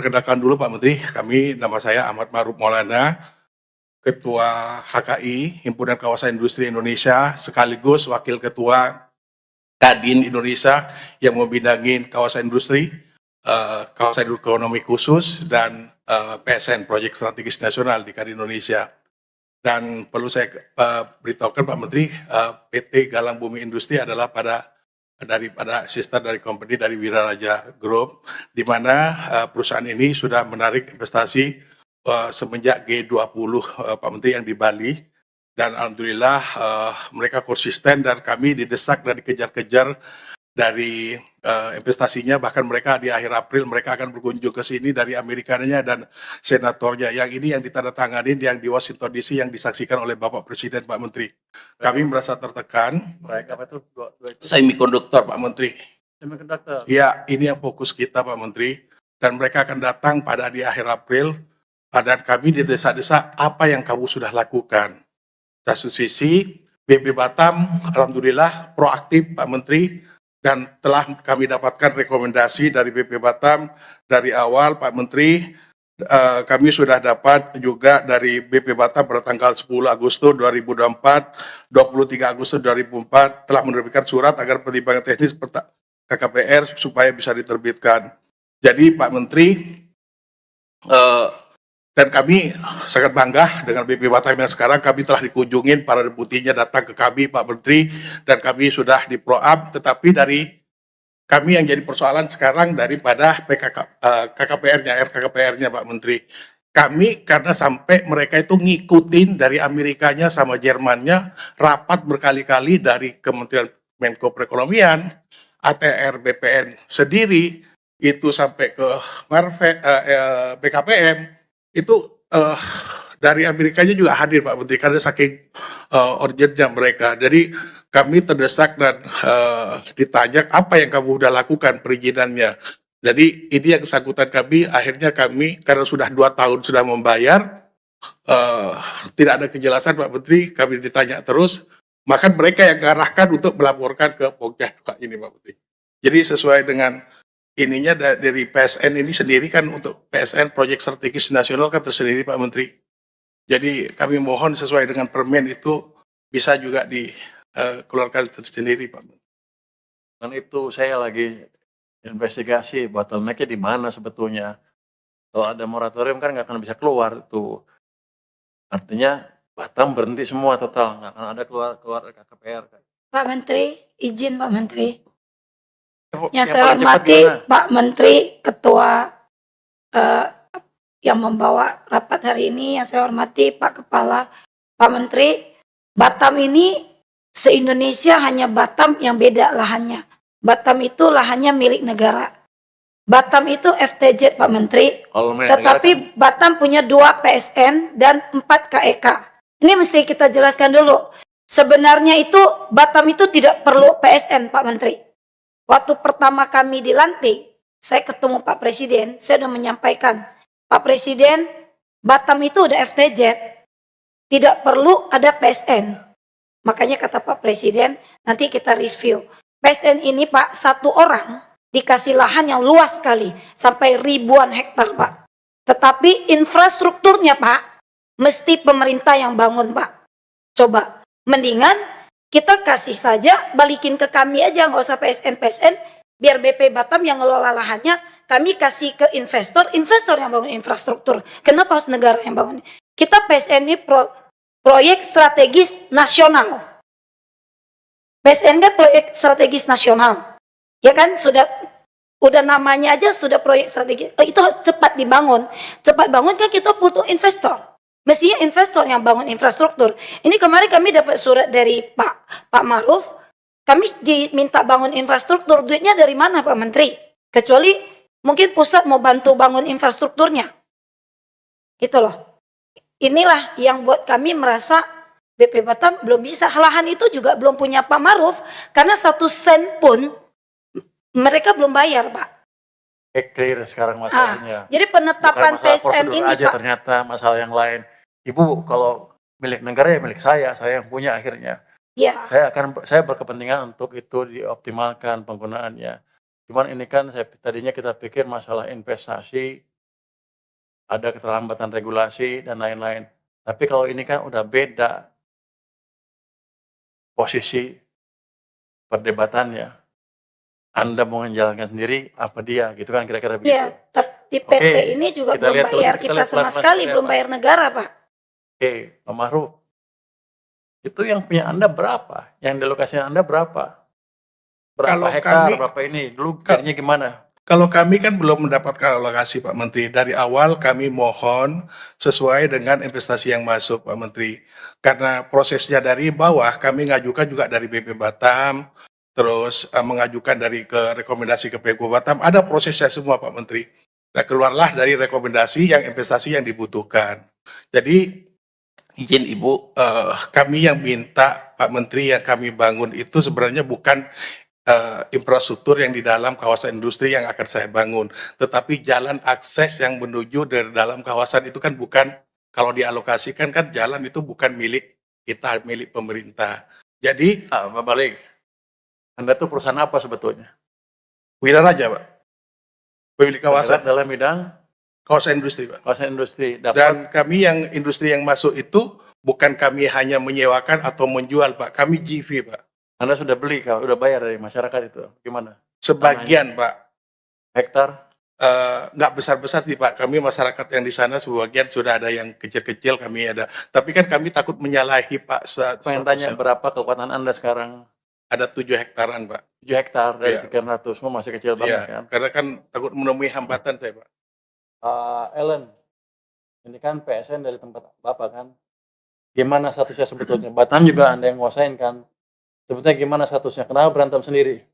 perkenalkan dulu Pak Menteri, nama saya Ahmad Ma'ruf Maulana, Ketua HKI, Himpunan Kawasan Industri Indonesia, sekaligus Wakil Ketua Kadin Indonesia yang membidangi kawasan industri, kawasan ekonomi khusus, dan PSN, Proyek Strategis Nasional di Kadin Indonesia. Dan perlu saya beritahukan Pak Menteri, PT Galang Bumi Industri adalah daripada sister dari company dari Wiraraja Group, di mana perusahaan ini sudah menarik investasi semenjak G20 Pak Menteri yang di Bali, dan alhamdulillah mereka konsisten dan kami didesak dan dikejar-kejar dari investasinya. Bahkan mereka di akhir April mereka akan berkunjung ke sini dari Amerikanya dan senatornya. Yang ini yang ditandatangani yang di Washington DC yang disaksikan oleh Bapak Presiden Pak Menteri. Kami merasa tertekan. Proyek apa itu? Semikonduktor Pak Menteri. Semikonduktor. Ya, ini yang fokus kita Pak Menteri. Dan mereka akan datang pada di akhir April. Dan kami didesa-desa apa yang kamu sudah lakukan. Satu sisi, BP Batam alhamdulillah proaktif Pak Menteri, dan telah kami dapatkan rekomendasi dari BP Batam dari awal Pak Menteri. Kami sudah dapat juga dari BP Batam pada tanggal 10 Agustus 2024, 23 Agustus 2004 telah menerbitkan surat agar pertimbangan teknis KKPR supaya bisa diterbitkan. Jadi Pak Menteri, dan kami sangat bangga dengan BP Batam yang sekarang kami telah dikunjungin, para deputinya datang ke kami Pak Menteri, dan kami sudah di pro-up, tetapi dari kami yang jadi persoalan sekarang daripada KKPR-nya, RKKPR-nya Pak Menteri. Kami karena sampai mereka itu ngikutin dari Amerikanya sama Jermannya, rapat berkali-kali dari Kementerian Menko Perekonomian, ATR BPN sendiri, itu sampai ke BKPM, itu dari Amerikanya juga hadir Pak Menteri karena saking urgentnya mereka. Jadi kami terdesak dan ditanya apa yang kamu sudah lakukan perizinannya. Jadi ini yang kesangkutan kami. Akhirnya kami karena sudah 2 tahun sudah membayar, tidak ada kejelasan Pak Menteri. Kami ditanya terus. Maka mereka yang mengarahkan untuk melaporkan ke Pokja ini Pak Menteri. Jadi sesuai dengan ininya dari PSN ini sendiri kan, untuk PSN Proyek Strategis Nasional kan tersendiri Pak Menteri. Jadi kami mohon sesuai dengan permen itu bisa juga dikeluarkan tersendiri Pak Menteri. Dan itu saya lagi investigasi bottleneck-nya di mana sebetulnya. Kalau ada moratorium kan nggak akan bisa keluar itu. Artinya Batam berhenti semua total, nggak akan ada keluar KKPR. Pak Menteri, izin Pak Menteri. Yang saya hormati Pak Menteri, Ketua yang membawa rapat hari ini, yang saya hormati Pak Kepala, Pak Menteri, Batam ini se-Indonesia hanya Batam yang beda lahannya. Batam itu lahannya milik negara. Batam itu FTZ Pak Menteri, tetapi Batam punya 2 PSN dan 4 KEK. Ini mesti kita jelaskan dulu. Sebenarnya itu Batam itu tidak perlu PSN Pak Menteri. Waktu pertama kami dilantik, saya ketemu Pak Presiden, saya sudah menyampaikan, Pak Presiden, Batam itu udah FTZ, tidak perlu ada PSN. Makanya kata Pak Presiden, nanti kita review. PSN ini Pak, 1 orang dikasih lahan yang luas sekali, sampai ribuan hektar Pak. Tetapi infrastrukturnya Pak, mesti pemerintah yang bangun Pak. Coba, mendingan kita kasih saja, balikin ke kami aja, nggak usah PSN, biar BP Batam yang ngelola lahannya, kami kasih ke investor yang bangun infrastruktur. Kenapa harus negara yang bangun? Kita PSN ini proyek strategis nasional. PSN kan proyek strategis nasional. Ya kan, udah namanya aja sudah proyek strategis. Itu harus cepat dibangun. Cepat bangun kan kita butuh investor. Mestinya investor yang bangun infrastruktur. Ini kemarin kami dapat surat dari Pak Ma'ruf, kami diminta bangun infrastruktur. Duitnya dari mana Pak Menteri? Kecuali mungkin pusat mau bantu bangun infrastrukturnya. Gitu loh. Inilah yang buat kami merasa BP Batam belum bisa. Lahan itu juga belum punya Pak Ma'ruf, karena 1 sen pun mereka belum bayar Pak. Clear sekarang masalahnya. Jadi penetapan PSN ini aja, Pak. ternyata masalah yang lain. Ibu kalau milik negara ya milik saya yang punya akhirnya. Ya. Saya berkepentingan untuk itu dioptimalkan penggunaannya. Cuman ini kan tadinya kita pikir masalah investasi ada keterlambatan regulasi dan lain-lain. Tapi kalau ini kan udah beda posisi perdebatannya. Anda mau menjalankan sendiri, apa dia, gitu kan kira-kira begitu. Ya, tapi PT Oke, ini juga kita belum lihat bayar terus, kita kita lihat sama pelan-pelan sekali, seperti belum apa. bayar negara, Pak. Oke, Pak Maruf, itu yang punya Anda berapa? Yang di lokasi Anda berapa? Berapa Kalau hektar, kami- berapa ini? Dulu Kal- jadinya gimana? Kalau kami kan belum mendapatkan alokasi Pak Menteri. Dari awal kami mohon sesuai dengan investasi yang masuk Pak Menteri. Karena prosesnya dari bawah kami ngajukan juga dari BP Batam, terus mengajukan dari rekomendasi ke PGU Batam, ada prosesnya semua Pak Menteri. Nah, keluarlah dari rekomendasi yang investasi yang dibutuhkan. Jadi izin Ibu, kami yang minta Pak Menteri yang kami bangun itu sebenarnya bukan infrastruktur yang di dalam kawasan industri yang akan saya bangun, tetapi jalan akses yang menuju dari dalam kawasan itu kan bukan, kalau dialokasikan kan jalan itu bukan milik kita, milik pemerintah. Jadi Pak Balik, Anda tuh perusahaan apa sebetulnya? Wiraraja Pak, pemilik Bergerak kawasan, dalam bidang kawasan industri Pak. kawasan industri. Dapat Dan kami yang industri yang masuk itu bukan kami hanya menyewakan atau menjual Pak, kami GV Pak. Anda sudah beli, kalau udah bayar dari masyarakat itu, gimana? Sebagian Pak, Hektar? nggak besar-besar sih Pak, kami masyarakat yang di sana sebagian sudah ada yang kecil-kecil, kami ada. Tapi kan kami takut menyalahi Pak. Pengen tanya berapa kekuatan Anda sekarang? Ada 7 hektaran Pak. 7 hektar dari Iya. sekian ratus, semua masih kecil banget kan? Iya, karena kan takut menemui hambatan saya Pak. Ellen, ini kan PSN dari tempat Bapak kan? Gimana statusnya sebetulnya? Batam juga Anda yang nguasain kan? Sebetulnya gimana statusnya? Kenapa berantem sendiri?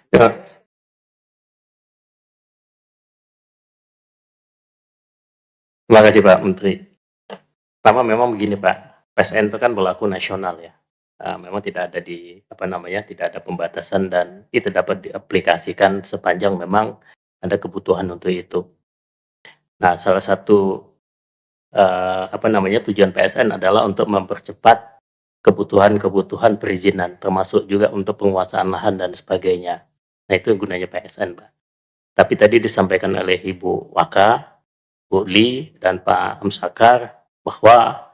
Ya. Terima kasih Pak Menteri. Pertama memang begini Pak, PSN itu kan berlaku nasional ya. Memang tidak ada tidak ada pembatasan dan itu dapat diaplikasikan sepanjang memang ada kebutuhan untuk itu. Nah, salah satu tujuan PSN adalah untuk mempercepat kebutuhan perizinan, termasuk juga untuk penguasaan lahan dan sebagainya. Nah, itu gunanya PSN, Pak. Tapi tadi disampaikan oleh Ibu Waka, Bu Li, dan Pak Amsakar bahwa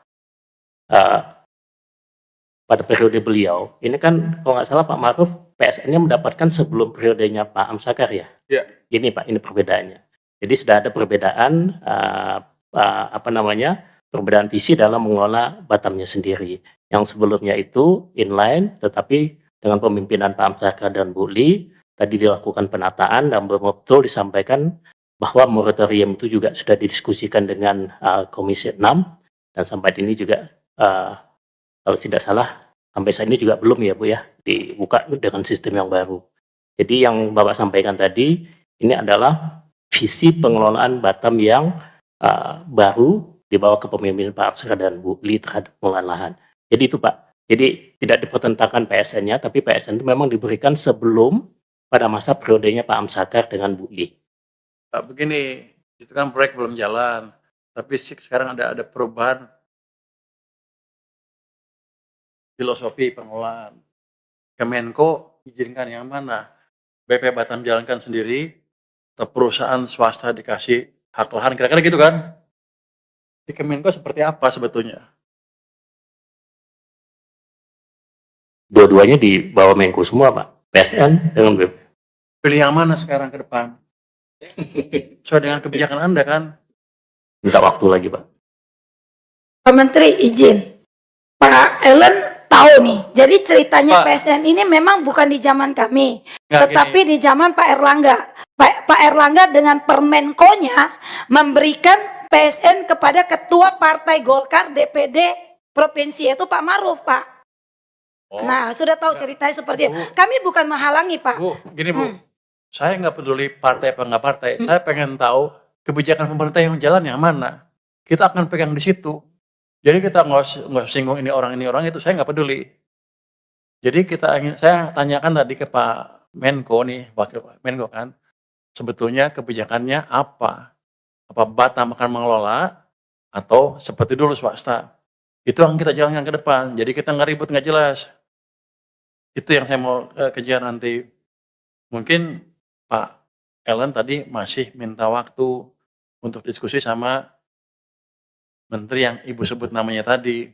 pada periode beliau, ini kan kalau nggak salah Pak Maruf, PSN-nya mendapatkan sebelum periodenya Pak Amsakar ya? Ya. Ini Pak, ini perbedaannya. Jadi sudah ada perbedaan perbedaan visi dalam mengelola Batamnya sendiri. Yang sebelumnya itu inline, tetapi dengan pemimpinan Pak Amsakar dan Bu Li, tadi dilakukan penataan dan betul disampaikan bahwa moratorium itu juga sudah didiskusikan dengan Komisi 6 dan sampai ini juga kalau tidak salah sampai saat ini juga belum ya Bu ya dibuka dengan sistem yang baru. Jadi yang Bapak sampaikan tadi ini adalah visi pengelolaan Batam yang baru di bawah kepemimpinan Pak Amsakar dan Bu Li terhadap pengelolaan lahan. Jadi itu Pak. Jadi tidak dipertentangkan PSN-nya, tapi PSN itu memang diberikan sebelum pada masa periodenya Pak Amsakar dengan Bu Li. Begini, itu kan proyek belum jalan, tapi sekarang ada perubahan filosofi pengelolaan. Kemenko izinkan yang mana? BP Batam jalankan sendiri, atau perusahaan swasta dikasih hak lahan, kira-kira gitu kan? Di Kemenko seperti apa sebetulnya? Dua-duanya di bawah Menko semua Pak, PSN dengan BP. Pilih yang mana sekarang ke depan? Sesuai dengan kebijakan Anda kan? Minta waktu lagi Pak. Pak Menteri izin. Pak Ellen tahu nih. Jadi ceritanya Pak. PSN ini memang bukan di zaman kami, Nggak, tetapi di zaman Pak Erlangga. Pak Erlangga dengan Permenkonya memberikan PSN kepada Ketua Partai Golkar DPD Provinsi, itu Pak Maruf, Pak. Oh. Nah, sudah tahu ceritanya seperti itu. Kami bukan menghalangi, Pak. Bu, gini Bu, saya nggak peduli partai apa nggak partai, saya pengen tahu kebijakan pemerintah yang jalan yang mana. Kita akan pegang di situ. Jadi kita nggak singgung ini orang itu, saya nggak peduli. Jadi saya tanyakan tadi ke Pak Menko nih, Wakil Pak Menko kan, sebetulnya kebijakannya apa? Apa Batam akan mengelola atau seperti dulu swasta? Itu yang kita jalankan ke depan. Jadi kita nggak ribut, nggak jelas. Itu yang saya mau kejar nanti. Mungkin Pak Ellen tadi masih minta waktu untuk diskusi sama menteri yang Ibu sebut namanya tadi.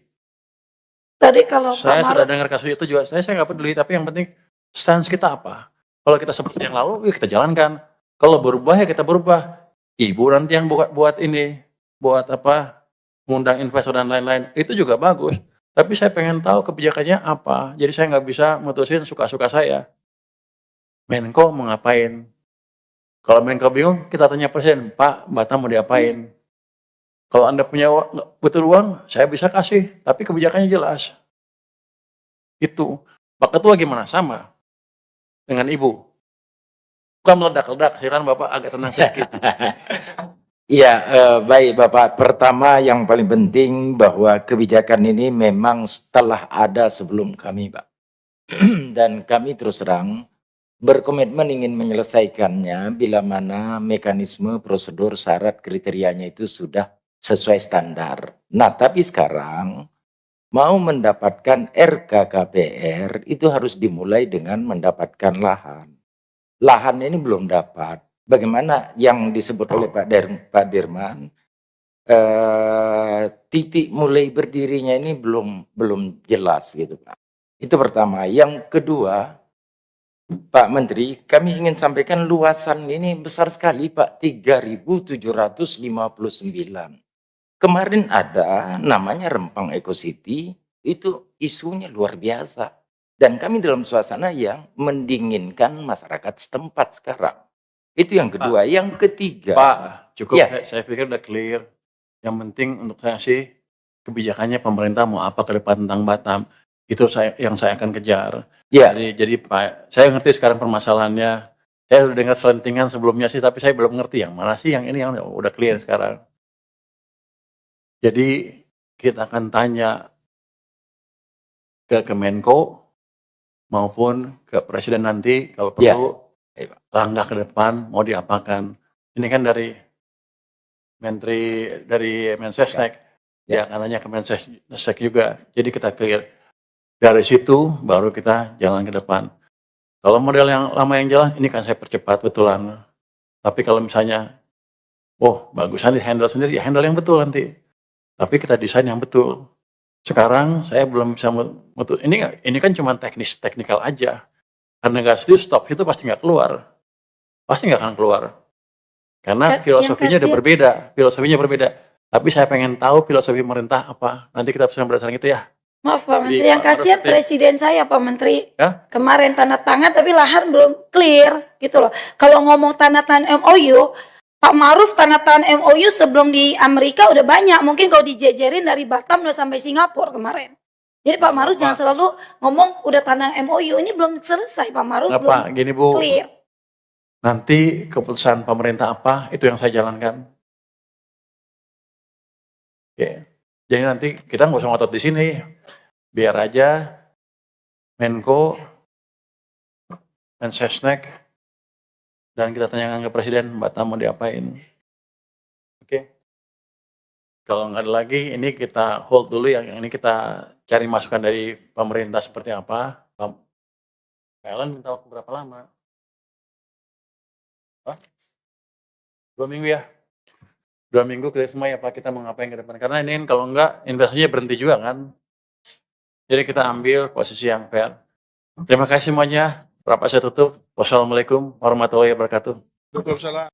Tadi kalau Pak Saya sudah Maruf, dengar kasus itu juga, saya nggak peduli, tapi yang penting stance kita apa. Kalau kita seperti yang lalu, ya kita jalankan. Kalau berubah ya kita berubah. Ibu nanti yang buat ini, buat apa, mengundang investor dan lain-lain, itu juga bagus. Tapi saya pengen tahu kebijakannya apa. Jadi saya nggak bisa mutusin suka-suka saya. Menko mau ngapain? Kalau Menko bingung, kita tanya Presiden, Pak, Batam mau diapain? Kalau Anda punya butuh uang, saya bisa kasih, tapi kebijakannya jelas. Itu. Pak Ketua gimana? Sama dengan Ibu. Bukan meledak-ledak, heran Bapak agak tenang sedikit. Iya, baik Bapak. Pertama yang paling penting bahwa kebijakan ini memang telah ada sebelum kami, Pak. Dan kami terus terang berkomitmen ingin menyelesaikannya bila mana mekanisme, prosedur, syarat, kriterianya itu sudah sesuai standar. Nah, tapi sekarang mau mendapatkan RKKPR itu harus dimulai dengan mendapatkan lahan. Lahan ini belum dapat. Bagaimana yang disebut oleh Pak Dirman, titik mulai berdirinya ini belum jelas gitu Pak. Itu pertama. Yang kedua, Pak Menteri, kami ingin sampaikan luasan ini besar sekali Pak, 3.759. Kemarin ada namanya Rempang Eco City, itu isunya luar biasa. Dan kami dalam suasana yang mendinginkan masyarakat setempat sekarang. Itu yang kedua. Yang ketiga, Pak, cukup, Ya. saya pikir udah clear. Yang penting untuk saya sih, kebijakannya pemerintah mau apa ke depan tentang Batam. Itu yang saya akan kejar. ya, Jadi Pak, saya ngerti sekarang permasalahannya. Saya udah dengar selentingan sebelumnya sih, tapi saya belum ngerti yang mana sih yang ini yang udah clear sekarang. Jadi kita akan tanya ke Kemenko maupun ke Presiden nanti kalau Ya. perlu langkah ke depan mau diapakan. Ini kan dari Mensesnek, Ya. ya kanannya ke Mensesnek juga. Jadi kita clear. Dari situ baru kita jalan ke depan. Kalau model yang lama yang jalan, ini kan saya percepat betulan. Tapi kalau misalnya, bagusan di handle sendiri, ya handle yang betul nanti. Tapi kita desain yang betul. Sekarang saya belum bisa ini kan cuma teknikal aja. Karena nggak setuju stop itu pasti nggak keluar. Pasti nggak akan keluar. Karena filosofinya udah berbeda. Tapi saya pengen tahu filosofi pemerintah apa. Nanti kita bisa berdasarkan itu ya. maaf Pak Menteri, Jadi, yang Pak kasihan Maruf, Presiden saya Pak Menteri. Ya? Kemarin tanda tangan tapi lahan belum clear gitu loh. Kalau ngomong tanda tangan MOU, Pak Maruf tanda tangan MOU sebelum di Amerika udah banyak. Mungkin kalau dijejerin dari Batam udah sampai Singapura kemarin. Jadi Pak Maruf jangan selalu ngomong udah tanda MOU, ini belum selesai Pak Maruf, Nah, belum Pak, gini Bu, clear. nanti keputusan pemerintah apa itu yang saya jalankan. Oke. Jadi nanti kita nggak usah ngotot di sini, biar aja Menko, Mensesnek, dan kita tanyakan ke Presiden Batam mau diapain. Oke. Kalau nggak ada lagi, ini kita hold dulu yang ini kita cari masukan dari pemerintah seperti apa. Pak Ellen minta waktu berapa lama? 2 minggu ya? 2 minggu clear semua ya Pak, kita mau ngapain ke depan. Karena ini kan kalau enggak investasinya berhenti juga kan. Jadi kita ambil posisi yang fair. Terima kasih semuanya. Rapat saya tutup. Wassalamualaikum warahmatullahi wabarakatuh. Waalaikumsalam.